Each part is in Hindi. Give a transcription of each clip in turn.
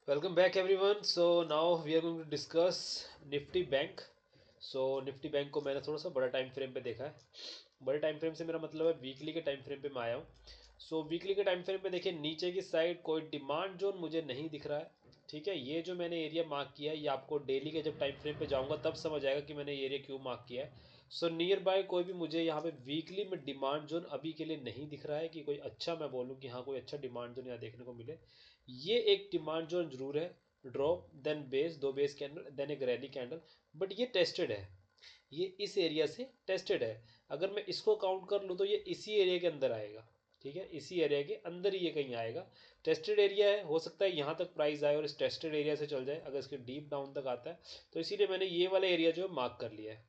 Welcome back everyone. So now we are going to discuss Nifty bank. So Nifty bank को मैंने थोड़ा सा बड़ा टाइम फ्रेम पे देखा है. बड़े टाइम फ्रेम से मेरा मतलब है वीकली के टाइम फ्रेम पे मैं आया हूँ. सो वीकली के टाइम फ्रेम पे देखिए नीचे की साइड कोई डिमांड जोन मुझे नहीं दिख रहा है. ठीक है, ये जो मैंने एरिया मार्क किया है ये आपको डेली के जब टाइम फ्रेम पे जाऊँगा तब समझ आएगा कि मैंने एरिया क्यों मार्क किया है. सो नियर बाय कोई भी मुझे यहाँ पे वीकली में डिमांड जोन अभी के लिए नहीं दिख रहा है कि कोई अच्छा मैं बोलूँ कि हाँ कोई अच्छा डिमांड जोन यहाँ देखने को मिले. ये एक डिमांड जोन जरूर है. ड्रॉप देन बेस, दो बेस कैंडल देन एक रैली कैंडल. बट ये टेस्टेड है, ये इस एरिया से टेस्टेड है. अगर मैं इसको काउंट कर लूँ तो ये इसी एरिया के अंदर आएगा. ठीक है, इसी एरिया के अंदर ही ये कहीं आएगा. टेस्टेड एरिया है, हो सकता है यहाँ तक प्राइस आए और इस टेस्टेड एरिया से चल जाए अगर इसके डीप डाउन तक आता है. तो इसीलिए मैंने ये वाला एरिया जो है मार्क कर लिया है.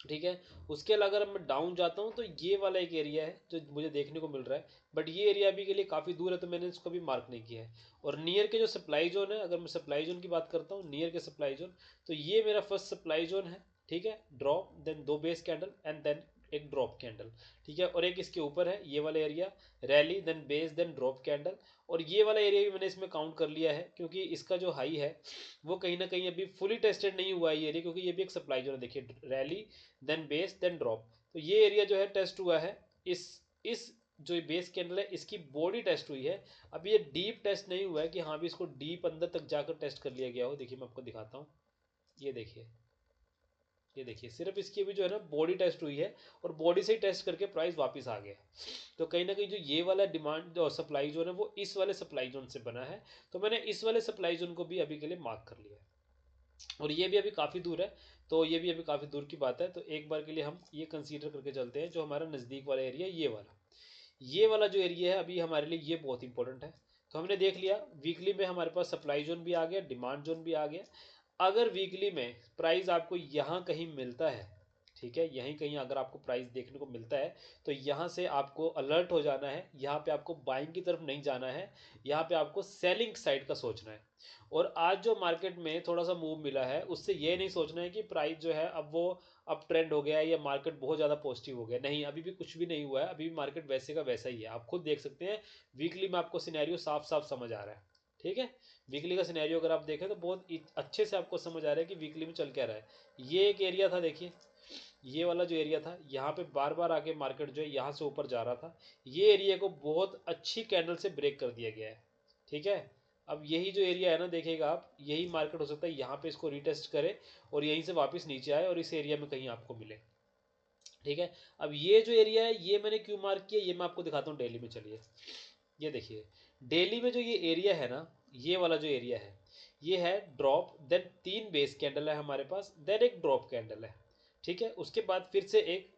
ठीक है, उसके अलावा अगर मैं डाउन जाता हूँ तो ये वाला एक एरिया है जो मुझे देखने को मिल रहा है. बट ये एरिया अभी के लिए काफ़ी दूर है तो मैंने इसको भी मार्क नहीं किया है. और नियर के जो सप्लाई जोन है, अगर मैं सप्लाई जोन की बात करता हूँ, नियर के सप्लाई जोन, तो ये मेरा फर्स्ट सप्लाई जोन है. ठीक है, ड्रॉप देन दो बेस कैंडल एंड देन एक ड्रॉप कैंडल. ठीक है, और एक इसके ऊपर है ये वाला area, rally then base then drop candle. और ये वाला एरिया भी मैंने इसमें काउंट कर लिया है क्योंकि इसका जो हाई है वो कहीं ना कहीं अभी फुली टेस्टेड नहीं हुआ है ये एरिया, क्योंकि ये भी एक सप्लाई जोन है. देखिए, rally then base then drop, तो ये एरिया जो है टेस्ट हुआ है. इस जो बेस कैंडल है इसकी बॉडी टेस्ट हुई है. अब ये डीप टेस्ट नहीं हुआ है कि हाँ भी इसको डीप अंदर तक जाकर टेस्ट कर लिया गया हो. देखिए मैं आपको दिखाता हूँ, ये देखिए, ये देखिए, सिर्फ इसकी भी जो है ना बॉडी टेस्ट हुई है और बॉडी से ही टेस्ट करके प्राइस वापस आ गया. तो कहीं ना कहीं जो ये वाला डिमांड और सप्लाई जोन है वो इस वाले सप्लाई जोन से बना है. तो मैंने इस वाले सप्लाई जोन को भी अभी के लिए मार्क कर लिया है. और ये भी अभी काफ़ी दूर है, तो ये भी अभी काफ़ी दूर की बात है. तो एक बार के लिए हम ये कंसीडर करके चलते हैं जो हमारा नज़दीक वाला एरिया, ये वाला जो एरिया है अभी हमारे लिए ये बहुत इंपॉर्टेंट है. तो हमने देख लिया वीकली में हमारे पास सप्लाई जोन भी आ गया, डिमांड जोन भी आ गया. अगर वीकली में प्राइस आपको यहाँ कहीं मिलता है, ठीक है, यहीं कहीं अगर आपको प्राइस देखने को मिलता है तो यहाँ से आपको अलर्ट हो जाना है. यहाँ पे आपको बाइंग की तरफ नहीं जाना है, यहाँ पे आपको सेलिंग साइड का सोचना है. और आज जो मार्केट में थोड़ा सा मूव मिला है उससे ये नहीं सोचना है कि प्राइस जो है अब वो अप ट्रेंड हो गया है या मार्केट बहुत ज़्यादा पॉजिटिव हो गया. नहीं, अभी भी कुछ भी नहीं हुआ है, अभी भी मार्केट वैसे का वैसा ही है. आप खुद देख सकते हैं वीकली में आपको सिनेरियो साफ साफ समझ आ रहा है. ठीक है, वीकली का सिनेरियो अगर आप देखें तो बहुत अच्छे से आपको समझ आ रहा है कि वीकली में चल क्या रहा है. ये एक एरिया था, देखिए ये वाला जो एरिया था यहाँ पे बार बार आके मार्केट जो है यहाँ से ऊपर जा रहा था. ये एरिया को बहुत अच्छी कैंडल से ब्रेक कर दिया गया है. ठीक है, अब यही जो एरिया है ना, देखिएगा आप, यही मार्केट हो सकता है यहाँ पे इसको रिटेस्ट करे और यहीं से वापस नीचे आए और इस एरिया में कहीं आपको मिले. ठीक है, अब ये जो एरिया है ये मैंने क्यों मार्क किया ये मैं आपको दिखाता हूँ डेली में. चलिए ये देखिए, डेली में जो ये एरिया है ना, ये वाला जो एरिया है ये है ड्रॉप देन तीन बेस कैंडल है हमारे पास देन एक ड्रॉप कैंडल है. ठीक है, उसके बाद फिर से एक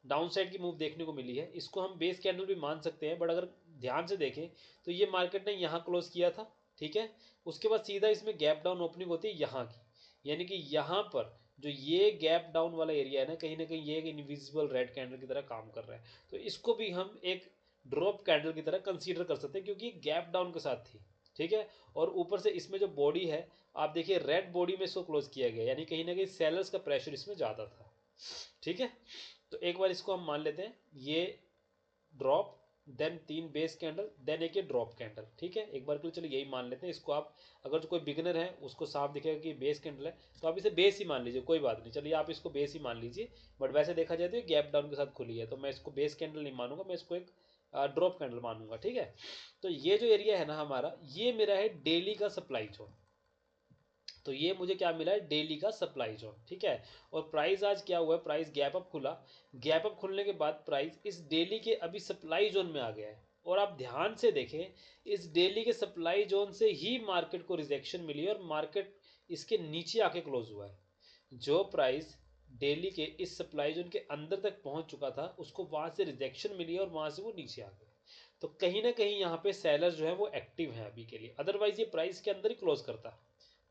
डाउन साइड की मूव देखने को मिली है. इसको हम बेस कैंडल भी मान सकते हैं, बट अगर ध्यान से देखें तो ये मार्केट ने यहाँ क्लोज किया था. ठीक है, उसके बाद सीधा इसमें गैप डाउन ओपनिंग होती है यहाँ की, यानी कि यहाँ पर जो ये गैप डाउन वाला एरिया है ना कहीं ये एक इनविजिबल रेड कैंडल की तरह काम कर रहा है. तो इसको भी हम एक ड्रॉप कैंडल की तरह कंसीडर कर सकते हैं क्योंकि गैप डाउन के साथ थी. ठीक है, और ऊपर से इसमें जो बॉडी है आप देखिए रेड बॉडी में इसको क्लोज किया गया, यानी कहीं ना कहीं सेलर्स का प्रेशर इसमें ज़्यादा था. ठीक है, तो एक बार इसको हम मान लेते हैं, ये ड्रॉप देन तीन बेस कैंडल देन एक ये ड्रॉप कैंडल. ठीक है, एक बार के लिए चलो यही मान लेते हैं इसको. आप अगर जो कोई बिगनर है उसको साफ दिखेगा कि बेस कैंडल है तो आप इसे बेस ही मान लीजिए, कोई बात नहीं, चलिए आप इसको बेस ही मान लीजिए. बट वैसे देखा जाए तो ये गैप डाउन के साथ खुली है तो मैं इसको बेस कैंडल नहीं मानूंगा, मैं इसको एक ड्रॉप कैंडल मानूंगा. ठीक है, तो ये जो एरिया है ना हमारा, ये मेरा है डेली का सप्लाई जोन. तो ये मुझे क्या मिला है, डेली का सप्लाई जोन. ठीक है, और प्राइस आज क्या हुआ है, प्राइस गैप अप खुला. गैप अप खुलने के बाद प्राइस इस डेली के अभी सप्लाई जोन में आ गया है. और आप ध्यान से देखें, इस डेली के सप्लाई जोन से ही मार्केट को रिजेक्शन मिली है और मार्केट इसके नीचे आके क्लोज हुआ है. जो प्राइस डेली के इस सप्लाई जोन के अंदर तक पहुंच चुका था उसको वहां से रिजेक्शन मिली है और वहां से वो नीचे आ गया. तो कहीं ना कहीं यहाँ पे सेलर जो है वो एक्टिव है अभी के लिए, अदरवाइज ये प्राइस के अंदर ही क्लोज करता.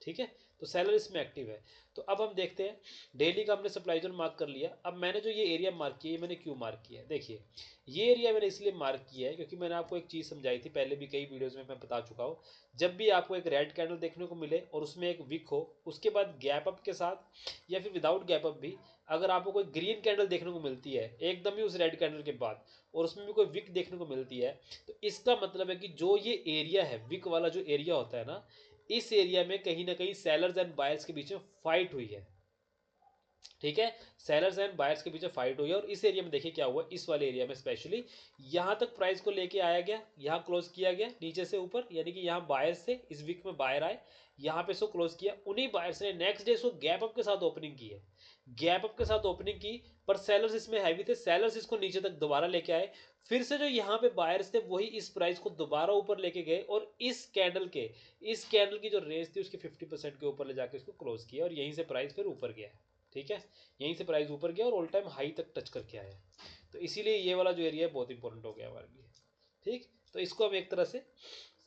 ठीक है, तो सेलर इसमें एक्टिव है. तो अब हम देखते हैं, डेली का हमने सप्लाई जोन मार्क कर लिया. अब मैंने जो ये एरिया मार्क किया, ये मैंने क्यों मार्क किया है, देखिए ये एरिया मैंने इसलिए मार्क किया है क्योंकि मैंने आपको एक चीज़ समझाई थी पहले भी, कई वीडियोज़ में मैं बता चुका हूँ. जब भी आपको एक रेड कैंडल देखने को मिले और उसमें एक विक हो, उसके बाद गैप अप के साथ या फिर विदाउट गैप अप भी अगर आपको कोई ग्रीन कैंडल देखने को मिलती है एकदम ही उस रेड कैंडल के बाद और उसमें भी कोई विक देखने को मिलती है, तो इसका मतलब है कि जो ये एरिया है, विक वाला जो एरिया होता है ना, इस एरिया में कहीं ना कहीं सेलर्स एंड बायर्स के बीच में फाइट हुई है, ठीक है, सेलर्स एंड बायर्स के बीच में फाइट हुई है। और इस एरिया में देखिए क्या हुआ, इस वाले एरिया में स्पेशली यहां तक प्राइस को लेके आया गया, यहां क्लोज किया गया नीचे से ऊपर, यानी कि यहां बायर्स थे, इस वीक में बायर आए, यहां पे इसको क्लोज किया, उन्हीं बायर्स ने नेक्स्ट डे इसको गैप अप के साथ ओपनिंग की है, गैप अप के साथ ओपनिंग की, पर सेलर्स इसमें हैवी थे, सेलर्स इसको नीचे तक दोबारा लेके आए, फिर से जो यहाँ पे बायर्स थे वही इस प्राइस को दोबारा ऊपर लेके गए, और इस कैंडल की जो रेंज थी उसके 50% के ऊपर ले जाके इसको क्लोज किया, और यहीं से प्राइस फिर ऊपर गया, ठीक है, यहीं से प्राइस ऊपर गया और ऑल टाइम हाई तक टच करके आया। तो इसीलिए ये वाला जो एरिया है बहुत इंपॉर्टेंट हो गया हमारे लिए, ठीक। तो इसको हम एक तरह से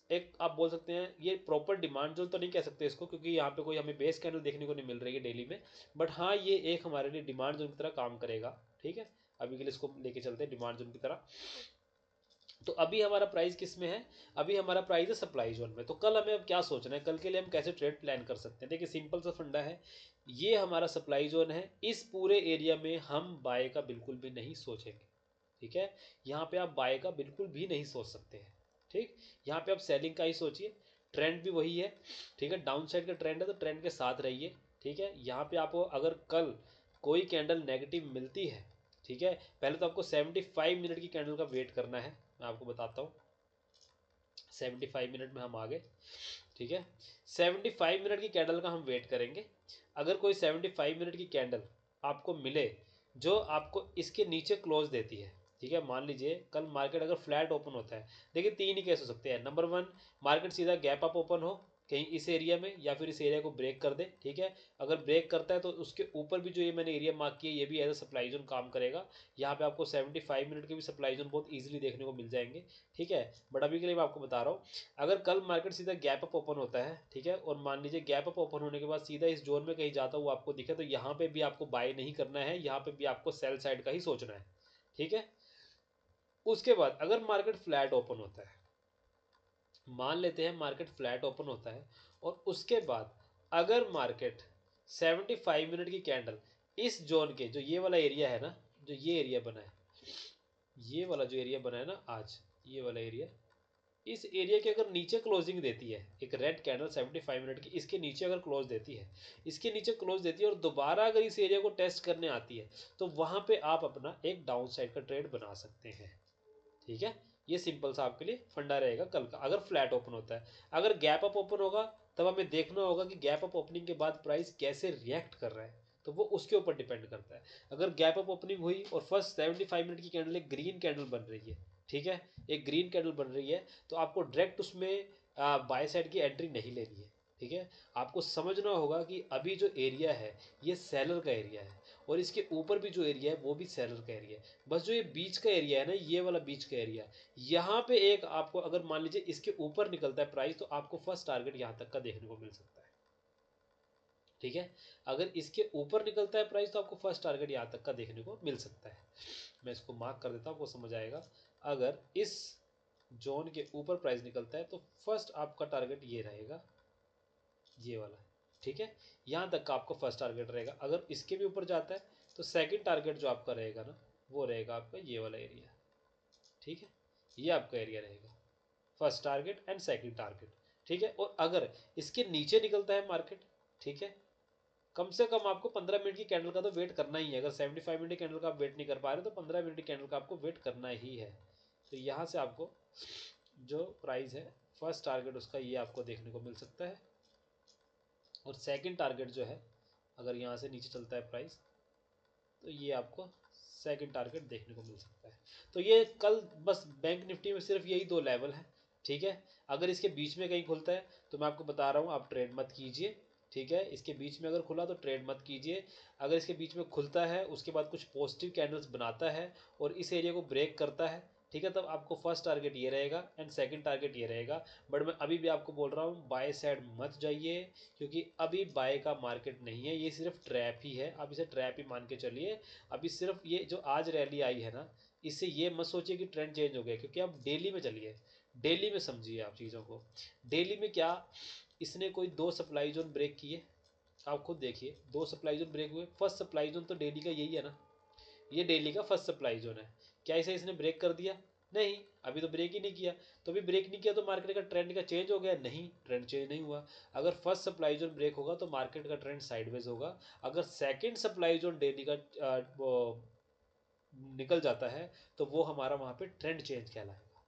एक आप बोल सकते हैं, ये प्रॉपर डिमांड जोन तो नहीं कह सकते इसको, क्योंकि यहाँ पे कोई हमें बेस कैंडल देखने को नहीं मिल रही है डेली में, बट हाँ ये एक हमारे लिए डिमांड जोन की तरह काम करेगा, ठीक है। अभी के लिए इसको लेके चलते हैं डिमांड जोन की तरह। तो अभी हमारा प्राइस किस में है, अभी हमारा प्राइस है सप्लाई जोन में। तो कल हमें अब क्या सोचना है, कल के लिए हम कैसे ट्रेड प्लान कर सकते हैं। देखिए सिंपल सा फंडा है, ये हमारा सप्लाई जोन है, इस पूरे एरिया में हम बाय का बिल्कुल भी नहीं सोचेंगे, ठीक है, यहाँ पे आप बाय का बिल्कुल भी नहीं सोच सकते हैं, ठीक, यहाँ पे आप सेलिंग का ही सोचिए, ट्रेंड भी वही है, ठीक है, डाउन साइड का ट्रेंड है तो ट्रेंड के साथ रहिए, ठीक है। यहाँ पे आपको अगर कल कोई कैंडल नेगेटिव मिलती है, ठीक है, पहले तो आपको 75 मिनट की कैंडल का वेट करना है, मैं आपको बताता हूँ। 75 मिनट में हम आ गए, ठीक है, 75 मिनट की कैंडल का हम वेट करेंगे। अगर कोई 75 मिनट की कैंडल आपको मिले जो आपको इसके नीचे क्लोज देती है, ठीक है, मान लीजिए कल मार्केट अगर फ्लैट ओपन होता है, देखिए तीन ही केस हो सकते हैं। नंबर वन, मार्केट सीधा गैप अप ओपन हो कहीं इस एरिया में, या फिर इस एरिया को ब्रेक कर दे, ठीक है। अगर ब्रेक करता है तो उसके ऊपर भी जो ये मैंने एरिया मार्क किया ये भी एज अ सप्लाई जोन काम करेगा। यहाँ पे आपको 75 मिनट के भी सप्लाई जोन बहुत ईजिली देखने को मिल जाएंगे, ठीक है। बट अभी के लिए मैं आपको बता रहा हूँ, अगर कल मार्केट सीधा गैप अप ओपन होता है, ठीक है, और मान लीजिए गैप अप ओपन होने के बाद सीधा इस जोन में कहीं जाता हुआ आपको दिखे, तो यहाँ पे भी आपको बाय नहीं करना है, यहाँ पे भी आपको सेल साइड का ही सोचना है, ठीक है। उसके बाद अगर मार्केट फ्लैट ओपन होता है, मान लेते हैं मार्केट फ्लैट ओपन होता है, और उसके बाद अगर मार्केट 75 मिनट की कैंडल इस जोन के, जो ये वाला एरिया है ना, जो ये एरिया बना है, ये वाला जो एरिया बना है ना आज, ये वाला एरिया, इस एरिया के अगर नीचे क्लोजिंग देती है, एक रेड कैंडल 75 मिनट की इसके नीचे अगर क्लोज देती है, इसके नीचे क्लोज देती है और दोबारा अगर इस एरिया को टेस्ट करने आती है, तो वहां पे आप अपना एक डाउन साइड का ट्रेड बना सकते हैं, ठीक है। ये सिंपल सा आपके लिए फंडा रहेगा कल का, अगर फ्लैट ओपन होता है। अगर गैप अप ओपन होगा तब हमें देखना होगा कि गैप अप ओपनिंग के बाद प्राइस कैसे रिएक्ट कर रहा है, तो वो उसके ऊपर डिपेंड करता है। अगर गैप अप ओपनिंग हुई और फर्स्ट 75 मिनट की कैंडल एक ग्रीन कैंडल बन रही है, ठीक है, एक ग्रीन कैंडल बन रही है, तो आपको डायरेक्ट उसमें बाय साइड की एंट्री नहीं लेनी है, ठीक है। आपको समझना होगा कि अभी जो एरिया है ये सेलर का एरिया है, और इसके ऊपर भी जो एरिया है वो भी सेलर का एरिया है। बस जो ये बीच का एरिया है ना, ये वाला बीच का एरिया, यहाँ पे एक आपको अगर मान लीजिए इसके ऊपर निकलता है प्राइस, तो आपको फर्स्ट टारगेट यहाँ तक का देखने को मिल सकता है, ठीक है। अगर इसके ऊपर निकलता है प्राइस तो आपको फर्स्ट टारगेट यहाँ तक का देखने को मिल सकता है। मैं इसको मार्क कर देता हूँ, आपको समझ आएगा। अगर इस जोन के ऊपर प्राइस निकलता है तो फर्स्ट आपका टारगेट ये रहेगा, ये वाला, ठीक है, यहाँ तक का आपका फर्स्ट टारगेट रहेगा। अगर इसके भी ऊपर जाता है तो सेकंड टारगेट जो आपका रहेगा ना, वो रहेगा आपका ये वाला एरिया, ठीक है, ये आपका एरिया रहेगा, first target and second target, ठीक है। और अगर इसके नीचे निकलता है मार्केट, ठीक है, कम से कम आपको 15 मिनट की कैंडल का तो वेट करना ही है। अगर 75 मिनट की कैंडल का आप वेट नहीं कर पा रहे तो 15 मिनट की कैंडल का आपको वेट करना ही है। तो यहाँ से आपको जो प्राइस है फर्स्ट टारगेट उसका ये आपको देखने को मिल सकता है, और सेकंड टारगेट जो है अगर यहाँ से नीचे चलता है प्राइस तो ये आपको सेकंड टारगेट देखने को मिल सकता है। तो ये कल बस बैंक निफ्टी में सिर्फ यही दो लेवल है, ठीक है। अगर इसके बीच में कहीं खुलता है तो मैं आपको बता रहा हूँ आप ट्रेड मत कीजिए, ठीक है। इसके बीच में अगर खुला तो ट्रेड मत कीजिए। अगर इसके बीच में खुलता है उसके बाद कुछ पॉजिटिव कैंडल्स बनाता है और इस एरिया को ब्रेक करता है, ठीक है, तब आपको फर्स्ट टारगेट ये रहेगा एंड सेकंड टारगेट ये रहेगा। बट मैं अभी भी आपको बोल रहा हूँ बाय साइड मत जाइए, क्योंकि अभी बाय का मार्केट नहीं है, ये सिर्फ ट्रैप ही है, आप इसे ट्रैप ही मान के चलिए। अभी सिर्फ ये जो आज रैली आई है ना, इससे ये मत सोचिए कि ट्रेंड चेंज हो गया, क्योंकि आप डेली में चलिए, डेली में समझिए आप चीज़ों को। डेली में क्या, इसने कोई दो सप्लाई जोन ब्रेक किए, आप खुद देखिए, दो सप्लाई जोन ब्रेक हुए। फर्स्ट सप्लाई जोन तो डेली का यही है ना, ये डेली का फर्स्ट सप्लाई जोन है। क्या इसे इसने ब्रेक कर दिया? नहीं। अभी तो ब्रेक ही नहीं किया। तो अभी ब्रेक नहीं किया तो मार्केट का ट्रेंड का चेंज हो गया? नहीं, ट्रेंड चेंज नहीं हुआ। अगर फर्स्ट सप्लाई जोन ब्रेक होगा तो मार्केट का ट्रेंड साइडवेज होगा। अगर सेकंड सप्लाई जोन डेली का वो निकल जाता है तो वो हमारा वहाँ पे ट्रेंड चेंज कहलाएगा।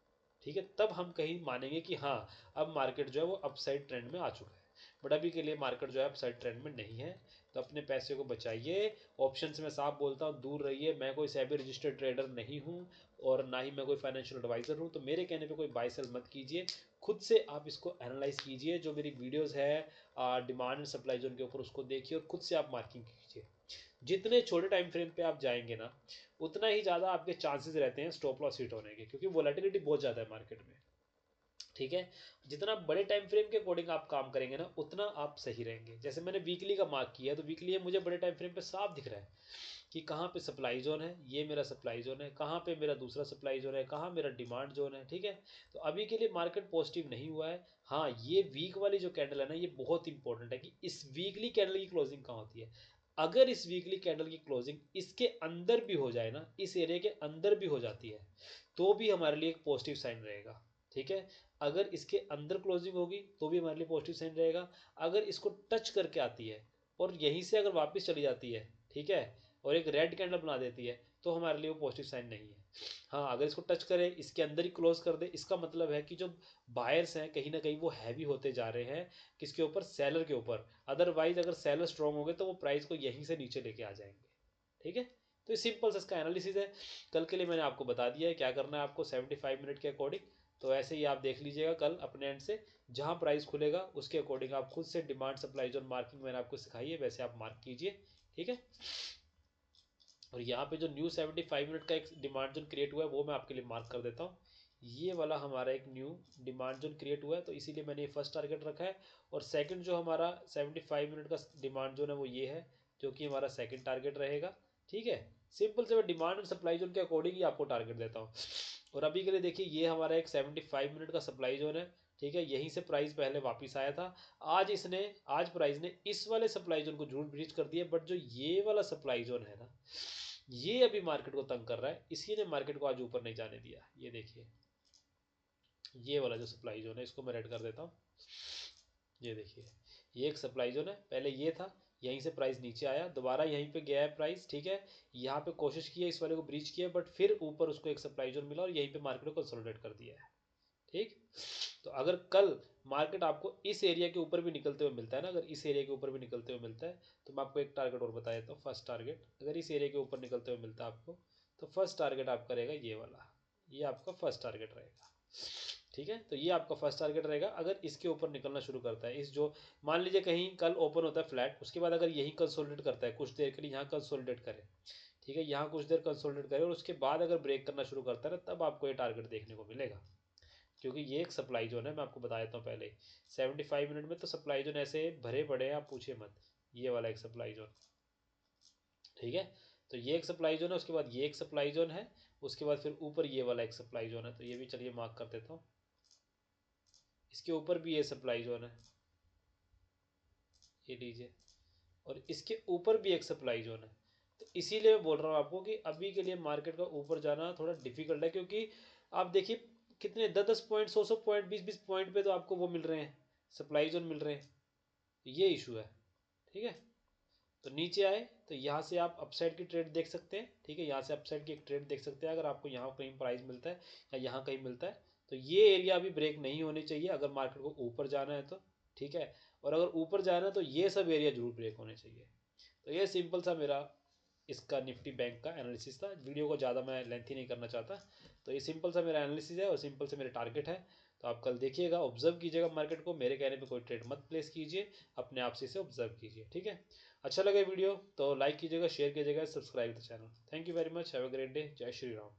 ठीक है, तब हम कहीं मानेंगे कि हाँ अब मार्केट जो है वो अपसाइड ट्रेंड में आ चुका है। बट अभी के लिए मार्केट जो है अपसाइड ट्रेंड में नहीं है। तो अपने पैसे को बचाइए। ऑप्शन से मैं साफ बोलता हूँ दूर रहिए। मैं कोई सेबी रजिस्टर्ड ट्रेडर नहीं हूँ और ना ही मैं कोई फाइनेंशियल एडवाइजर हूँ। तो मेरे कहने पे कोई बाय सेल मत कीजिए। खुद से आप इसको एनालाइज कीजिए। जो मेरी वीडियोस है डिमांड एंड सप्लाई जोन के ऊपर, उसको देखिए और खुद से आप मार्किंग कीजिए। जितने छोटे टाइम फ्रेम पे आप जाएंगे ना, उतना ही ज़्यादा आपके चांसेस रहते हैं स्टॉप लॉस हिट होने के, क्योंकि वोलेटिलिटी बहुत ज़्यादा है मार्केट में। ठीक है, जितना बड़े टाइम फ्रेम के अकॉर्डिंग आप काम करेंगे ना, उतना आप सही रहेंगे। जैसे मैंने वीकली का मार्क किया है तो वीकली है मुझे बड़े टाइम फ्रेम पे साफ दिख रहा है कि कहाँ पे सप्लाई जोन है, ये मेरा सप्लाई जोन है, कहाँ पे मेरा दूसरा सप्लाई जोन है, कहाँ मेरा डिमांड जोन है। ठीक है, तो अभी के लिए मार्केट पॉजिटिव नहीं हुआ है। हाँ, ये वीक वाली जो कैंडल है ना, ये बहुत इंपॉर्टेंट है कि इस वीकली कैंडल की क्लोजिंग कहाँ होती है। अगर इस वीकली कैंडल की क्लोजिंग इसके अंदर भी हो जाए ना, इस एरिया के अंदर भी हो जाती है, तो भी हमारे लिए एक पॉजिटिव साइन रहेगा। ठीक है, अगर इसके अंदर क्लोजिंग होगी तो भी हमारे लिए पॉजिटिव साइन रहेगा। अगर इसको टच करके आती है और यहीं से अगर वापस चली जाती है, ठीक है, और एक रेड कैंडल बना देती है, तो हमारे लिए वो पॉजिटिव साइन नहीं है। हाँ, अगर इसको टच करे, इसके अंदर ही क्लोज कर दे, इसका मतलब है कि जो बायर्स हैं कहीं ना कहीं वो हैवी होते जा रहे हैं किसके ऊपर, सेलर के ऊपर। अदरवाइज अगर सेलर स्ट्रॉन्ग हो गए तो वो प्राइस को यहीं से नीचे लेके आ जाएंगे। ठीक है, तो ये सिंपल सा इसका एनालिसिस है। कल के लिए मैंने आपको बता दिया है क्या करना है आपको 75 मिनट के अकॉर्डिंग। तो ऐसे ही आप देख लीजिएगा कल अपने एंड से, जहां प्राइस खुलेगा उसके अकॉर्डिंग आप खुद से डिमांड सप्लाई जोन मार्किंग मैंने आपको सिखाई है, वैसे आप मार्क कीजिए। ठीक है, और यहाँ पे जो न्यू 75 मिनट का एक डिमांड जोन क्रिएट हुआ है वो मैं आपके लिए मार्क कर देता हूँ। ये वाला हमारा एक न्यू डिमांड जोन क्रिएट हुआ है, तो इसीलिए मैंने ये फर्स्ट टारगेट रखा है। और सेकंड जो हमारा 75 मिनट का डिमांड जोन है वो ये है, जो कि हमारा सेकंड टारगेट रहेगा। ठीक है, सिंपल से मैं डिमांड और सप्लाई जोन के अकॉर्डिंग ही आपको टारगेट देता हूँ। और अभी के लिए देखिए ये हमारा एक 75 मिनट का सप्लाई जोन है। ठीक है, यहीं से प्राइस पहले वापस आया था। आज प्राइस ने इस वाले सप्लाई जोन को जरूर ब्रीच कर दिया, बट जो ये वाला सप्लाई जोन है ना, ये अभी मार्केट को तंग कर रहा है, इसी ने मार्केट को आज ऊपर नहीं जाने दिया। ये देखिए, ये वाला जो सप्लाई जोन है इसको मैं रेड कर देता हूँ। ये देखिए, ये एक सप्लाई जोन है, पहले ये था, यहीं से प्राइस नीचे आया, दोबारा यहीं पे गया है प्राइस। ठीक है, यहाँ पे कोशिश की है इस वाले को ब्रीच किया, बट फिर ऊपर उसको एक सप्लाई जोन मिला और यहीं पे मार्केट को कंसोलिडेट कर दिया है। ठीक, तो अगर कल मार्केट आपको इस एरिया के ऊपर भी निकलते हुए मिलता है ना, अगर इस एरिया के ऊपर भी निकलते हुए मिलता है, तो मैं आपको एक टारगेट और बता देता हूँ। फर्स्ट टारगेट अगर इस एरिया के ऊपर निकलते हुए मिलता है आपको, तो फर्स्ट टारगेट आपका रहेगा ये वाला, ये आपका फर्स्ट टारगेट रहेगा। ठीक है, तो ये आपका फर्स्ट टारगेट रहेगा। अगर इसके ऊपर निकलना शुरू करता है, इस जो मान लीजिए कहीं कल ओपन होता है फ्लैट, उसके बाद अगर यही कंसोलिडेट करता है कुछ देर के लिए, यहाँ कंसोलिडेट करे, ठीक है, यहाँ कुछ देर कंसोलिडेट करे और उसके बाद अगर ब्रेक करना शुरू करता है ना, तब आपको ये टारगेट देखने को मिलेगा। क्योंकि ये एक सप्लाई जोन है, मैं आपको बता देता हूँ पहले। 75 मिनट में तो सप्लाई जोन ऐसे भरे पड़े हैं, आप पूछिए मत। ये वाला एक सप्लाई जोन, ठीक है, तो ये एक सप्लाई जोन है, उसके बाद ये एक सप्लाई जोन है, उसके बाद फिर ऊपर ये वाला एक सप्लाई जोन है। तो ये भी चलिए मार्क कर देता हूँ, इसके ऊपर भी ये सप्लाई जोन है, ये लीजिए, और इसके ऊपर भी एक सप्लाई जोन है। तो इसीलिए मैं बोल रहा हूँ आपको कि अभी के लिए मार्केट का ऊपर जाना थोड़ा डिफिकल्ट है, क्योंकि आप देखिए कितने 10-10 पॉइंट, 100-100 पॉइंट, 20-20 पॉइंट पे तो आपको वो मिल रहे हैं, सप्लाई जोन मिल रहे हैं। ये इशू है। ठीक है, तो नीचे आए तो यहाँ से आप अपसाइड की ट्रेड देख सकते हैं। ठीक है, यहाँ से अपसाइड की एक ट्रेड देख सकते हैं अगर आपको यहाँ कहीं प्राइस मिलता है या यहाँ कहीं मिलता है। तो ये एरिया अभी ब्रेक नहीं होनी चाहिए अगर मार्केट को ऊपर जाना है तो। ठीक है, और अगर ऊपर जाना है तो ये सब एरिया जरूर ब्रेक होने चाहिए। तो ये सिंपल सा मेरा इसका निफ्टी बैंक का एनालिसिस था। वीडियो को ज़्यादा मैं लेंथी नहीं करना चाहता, तो ये सिंपल सा मेरा एनालिसिस है और सिंपल से मेरे टारगेट है। तो आप कल देखिएगा, ऑब्जर्व कीजिएगा मार्केट को, मेरे कहने पे कोई ट्रेड मत प्लेस कीजिए, अपने आप से इसे ऑब्जर्व कीजिए। ठीक है, अच्छा लगे वीडियो तो लाइक कीजिएगा, शेयर कीजिएगा, subscribe the channel. Thank you very much, have a great day, जय श्री राम।